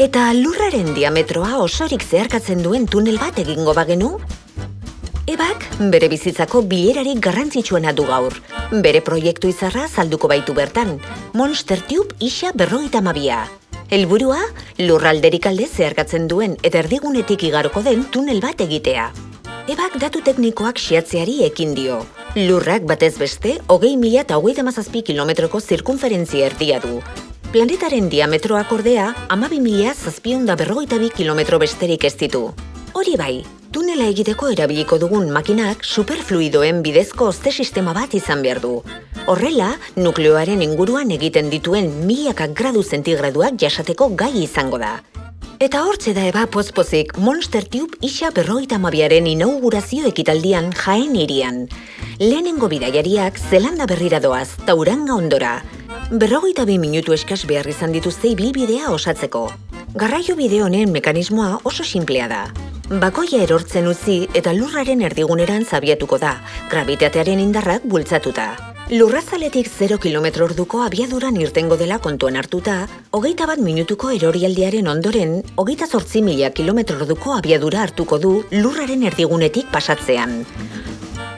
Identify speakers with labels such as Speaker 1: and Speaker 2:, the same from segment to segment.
Speaker 1: Eta lurraren diametroa osorik zeharkatzen duen tunel bat egingo bagenu? Ebak bere bizitzako bilerarik garrantzitsuena du gaur. Bere proiektu izarra salduko baitu bertan, Monster Tube isa 52. Helburua, lurralderik alde zeharkatzen duen eta erdigunetik igaroko den tunel bat egitea. Ebak datu teknikoak xehatzeari ekin dio. Lurrak batez beste, 20.037 kilometroko zirkunferentzia erdia du. Planetaren diametroak ordea, 12.752 kilometro besterik ez ditu. Hori bai, tunela egiteko erabiliko dugun makinak superfluidoen bidezko hozte sistema bat izan behar du. Horrela, nukleoaren inguruan egiten dituen milaka gradu zentigraduak jasateko gai izango da. Eta hortze da eba pozpozik Monster Tube isa 52aren inaugurazio ekitaldian Jaén hirian. Lehenengo bidaiariak Zelanda berrira doaz, Tauranga ondora. 52 minutu eskas behar izan dituzte ibilbidea osatzeko. Garraio bide honen mekanismoa oso sinplea da. Bakoia erortzen utzi eta lurraren erdiguneran zabiatuko da, grabitatearen indarrak bultzatuta. Lurrazaletik 0 kilometro orduko abiaduran irtengo dela kontuan hartuta, 21 minutuko erorialdiaren ondoren, 28.000 kilometro orduko abiadura hartuko du lurraren erdigunetik pasatzean.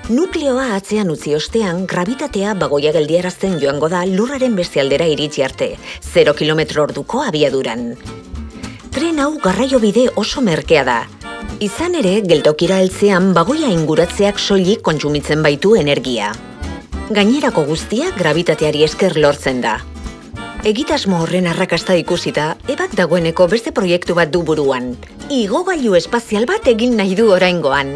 Speaker 1: Nukleoa atzean utzi ostean, grabitatea bagoia geldiarazten joango da lurraren beste aldera iritsi arte, 0 kilometro orduko abiaduran. Tren hau garraio bide oso merkea da. Izan ere, geltokira heltzean bagoia inguratzeak soilik kontsumitzen baitu energia. Gainerako guztia grabitateari esker lortzen da. Egitasmo horren arrakasta ikusita, ebak dagoeneko beste proiektu bat du buruan. Igogailu espazial bat egin nahi du oraingoan.